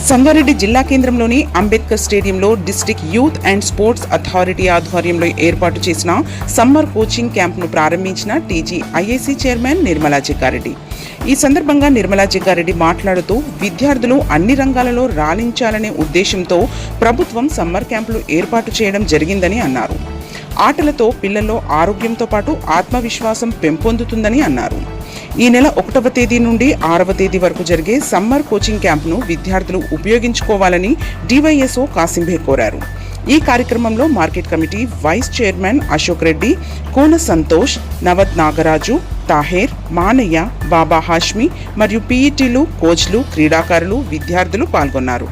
సంగారెడ్డి జిల్లా కేంద్రంలోని అంబేద్కర్ స్టేడియంలో district youth and sports authority ఆధ్వర్యంలో ఏర్పాటు చేసిన సమ్మర్ కోచింగ్ క్యాంప్ను ప్రారంభించిన TG IAC chairman Nirmala Jaggareddy. ఈ సందర్భంగా నిర్మలా జగ్గారెడ్డి మాట్లాడుతూ విద్యార్థులు అన్ని రంగాలలో రాణించాలనే ఉద్దేశంతో ప్రభుత్వం సమ్మర్ క్యాంపులు ఏర్పాటు చేయడం జరిగిందని అన్నారు. ఆటలతో పిల్లల్లో ఆరోగ్యంతో పాటు ఆత్మవిశ్వాసం పెంపొందుతుందని అన్నారు. ఈ నెల 1వ తేదీ నుండి 6వ తేదీ వరకు జరిగే సమ్మర్ కోచింగ్ క్యాంప్ను విద్యార్థులు ఉపయోగించుకోవాలని డివైఎస్ఓ కాసింభే కోరారు. ఈ కార్యక్రమంలో market committee vice chairman Ashok Reddy, Kona Santosh, Navath Nagaraju, Taher, Manayya, Baba Hashmi మరియు పీఈటీలు, కోచ్లు, క్రీడాకారులు, విద్యార్థులు పాల్గొన్నారు.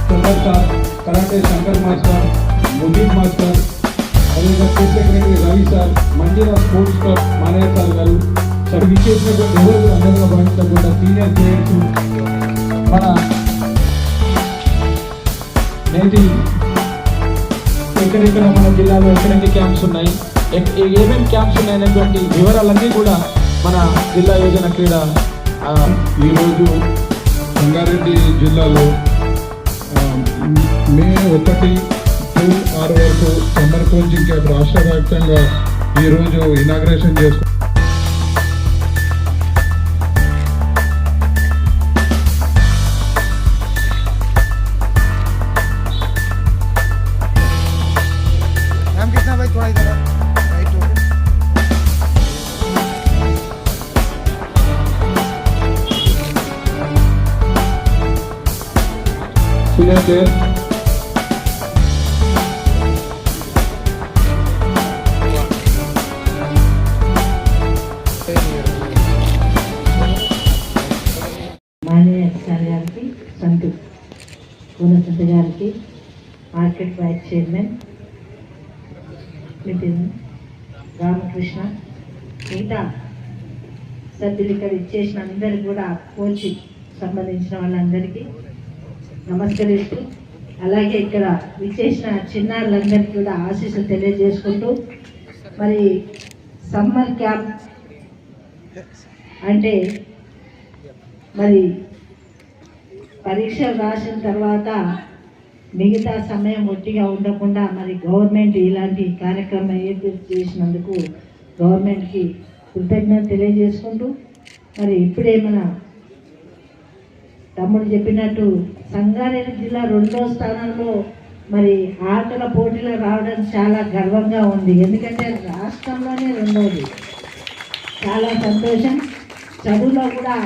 Shankar sahab, karate Shankar master, Mujeeb master, अदेविधंగా chief secretary Ravi sir, Manjeera sports club Manayya sir గారు, సభ్యులు విచ్చేసినటువంటి ఎవరు అందరిగా భావించకుండా సీనియర్ ప్లేయర్స్, మన నేటి ఎక్కడెక్కడ మన జిల్లాలో ఎక్కడెన్ని క్యాంప్స్ ఉన్నాయి, ఏమేమి క్యాంప్స్ ఉన్నాయనేటువంటి వివరాలన్నీ కూడా మన జిల్లా యోజన క్రీడ ఈరోజు సంగారెడ్డి జిల్లాలో మే 1 to 6 వరకు సమ్మర్ కోచింగ్ క్యాంప్ రాష్ట్ర వ్యాప్తంగా ఈరోజు ఇనాగ్రేషన్ చేసుకుంటాం. మానయ్య సార్ గారికి, సంతు కోన సంత గారికి, మార్కెట్ వైస్ చైర్మన్ రామకృష్ణ, మిగతా సభ్యులు ఇక్కడ ఇచ్చేసిన అందరికి కూడా కోచింగ్ సంబంధించిన వాళ్ళందరికీ నమస్కరిస్తూ, అలాగే ఇక్కడ విచ్చేసిన చిన్నారులందరికీ కూడా ఆశీస్సులు తెలియజేసుకుంటూ, మరి సమ్మర్ క్యాంప్ అంటే మరి పరీక్షలు రాసిన తర్వాత మిగతా సమయం ఒట్టిగా ఉండకుండా మరి గవర్నమెంట్ ఇలాంటి కార్యక్రమం ఏర్పాటు చేసినందుకు గవర్నమెంట్కి కృతజ్ఞత తెలియజేసుకుంటూ, మరి ఇప్పుడే మన తమ్ముడు చెప్పినట్టు సంగారెడ్డి జిల్లా 2వ స్థానంలో మరి ఆటల పోటీలో రావడం చాలా గర్వంగా ఉంది. ఎందుకంటే రాష్ట్రంలోనే 2వది. చాలా సంతోషం. చదువులో కూడా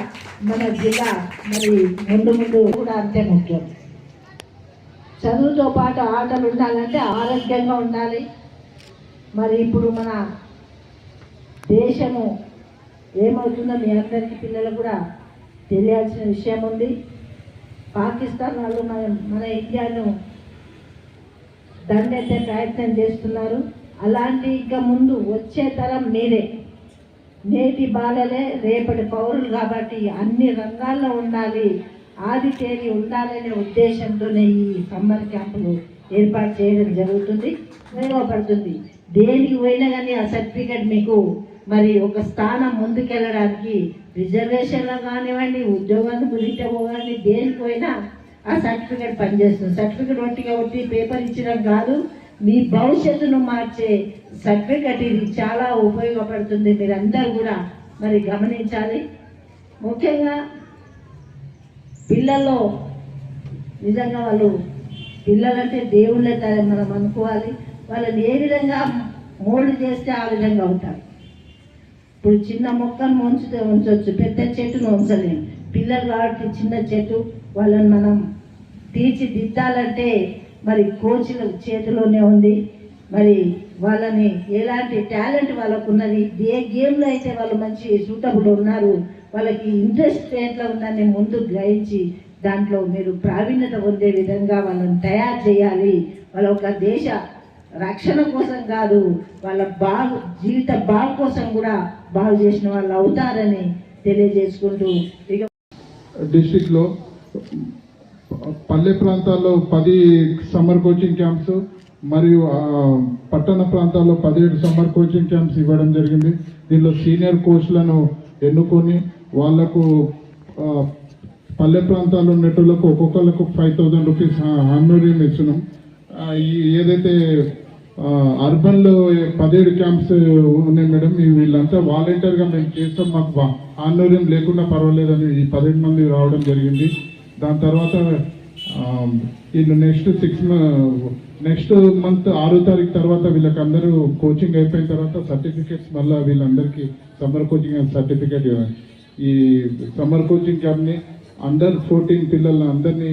మన జిల్లా మరి ముందు కూడా అంతే ముఖ్యం. చదువుతో పాటు ఆటలు ఉండాలంటే ఆరోగ్యంగా ఉండాలి. మరి ఇప్పుడు మన దేశము ఏమవుతుందో మీ అందరికీ పిల్లలు కూడా తెలియాల్సిన విషయం ఉంది. పాకిస్తాన్ వాళ్ళు మన ఇండియాను దండెత్తే ప్రయత్నం చేస్తున్నారు. అలాంటి ఇంకా ముందు వచ్చే తరం మీరే, నేటి బాలలే రేపటి పౌరులు కాబట్టి అన్ని రంగాల్లో ఉండాలి, ఆదితేరి ఉండాలనే ఉద్దేశంతోనే ఈ సమ్మర్ క్యాంపులు ఏర్పాటు చేయడం జరుగుతుంది, ఉపయోగపడుతుంది. దేనికి పోయినా కానీ ఆ సర్టిఫికెట్ మీకు మరి ఒక స్థానం ముందుకెళ్ళడానికి రిజర్వేషన్లో కానివ్వండి, ఉద్యోగాన్ని గురించి పోగాని, దేనికి పోయినా ఆ సర్టిఫికెట్ పనిచేస్తుంది. సర్టిఫికెట్ ఒట్టి పేపర్ ఇచ్చడం కాదు, మీ భవిష్యత్తును మార్చే సర్టిఫికెట్. ఇది చాలా ఉపయోగపడుతుంది. మీరందరూ కూడా మరి గమనించాలి. ముఖ్యంగా పిల్లల్లో నిజంగా పిల్లలంటే దేవుళ్ళే మనం అనుకోవాలి. వాళ్ళని ఏ విధంగా మోల్డ్ చేస్తే ఆ విధంగా ఉంటారు. ఇప్పుడు చిన్న మొక్కను ఉంచవచ్చు, పెద్ద చెట్టును ఉంచలేము. పిల్లలు కాబట్టి చిన్న చెట్టు, వాళ్ళని మనం తీర్చిదిద్దాలంటే మరి కోచ్ల చేతిలోనే ఉంది. మరి వాళ్ళని ఎలాంటి టాలెంట్ వాళ్ళకు ఉన్నది, ఏ గేమ్లో అయితే వాళ్ళు మంచి సూటబుల్ ఉన్నారు, వాళ్ళకి ఇంట్రెస్ట్ ఎట్లా ఉందని ముందు గ్రహించి దాంట్లో మీరు ప్రావీణ్యత పొందే విధంగా వాళ్ళని తయారు చేయాలి. వాళ్ళ ఒక దేశ రక్షణ కోసం కాదు, వాళ్ళ జీవిత బాగు కోసం కూడా బాగు చేసిన వాళ్ళు అవుతారని తెలియజేసుకుంటూ, ఇక డిస్ట్రిక్ట్లో పల్లె ప్రాంతాల్లో 10 సమ్మర్ కోచింగ్ క్యాంప్స్ మరియు పట్టణ ప్రాంతాల్లో 17 సమ్మర్ కోచింగ్ క్యాంప్స్ ఇవ్వడం జరిగింది. దీనిలో సీనియర్ కోచ్లను ఎన్నుకొని వాళ్లకు పల్లె ప్రాంతాల్లో ఉన్నట్టులకు ఒక్కొక్కరికి 5,000 రూపీస్ హానోరియం ఇస్తున్నాం. ఏదైతే అర్బన్లో 17 క్యాంప్స్ ఉన్నాయి మేడం, వీళ్ళంతా వాలంటీర్గా మేము చేస్తాం, మాకు హానోరియం లేకుండా పర్వాలేదని ఈ 17 మంది రావడం జరిగింది. దాని తర్వాత వీళ్ళు నెక్స్ట్ మంత్ 6వ తారీఖు తర్వాత వీళ్ళకి అందరూ కోచింగ్ అయిపోయిన తర్వాత సర్టిఫికేట్స్ మళ్ళీ వీళ్ళందరికీ సమ్మర్ కోచింగ్ సర్టిఫికేట్ ఇవ్వాలి. ఈ సమ్మర్ కోచింగ్ క్యాంప్ని అండర్ 14 పిల్లల్ని అందరినీ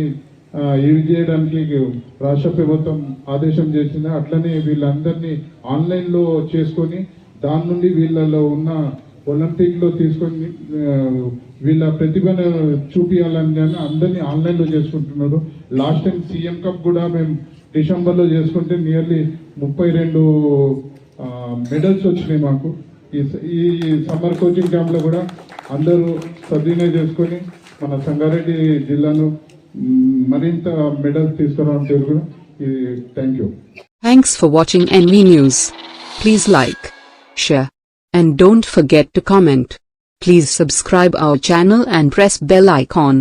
ఇది చేయడానికి రాష్ట్ర ప్రభుత్వం ఆదేశం చేసింది. అట్లనే వీళ్ళందరినీ ఆన్లైన్లో చేసుకొని దాని నుండి వీళ్ళలో ఉన్న ఒలింపిక్లో తీసుకొని వీళ్ళ ప్రతిభను చూపించాలని అందరినీ ఆన్లైన్లో చేసుకుంటున్నారు. లాస్ట్ టైం సీఎం కప్ కూడా మేము డిసెంబర్లో చేసుకుంటే నియర్లీ 32 మెడల్స్ వచ్చినాయి మాకు. ఈ సమ్మర్ కోచింగ్ క్యాంప్లో కూడా అందరూ సద్వినియోగం చేసుకొని మన సంగారెడ్డి జిల్లాను మరింత మెడల్స్ తీసుకురావడం జరుగుతుంది. Thank you. Thanks for watching NV News. Please like, share, and don't forget to comment. Please subscribe our channel and press bell icon.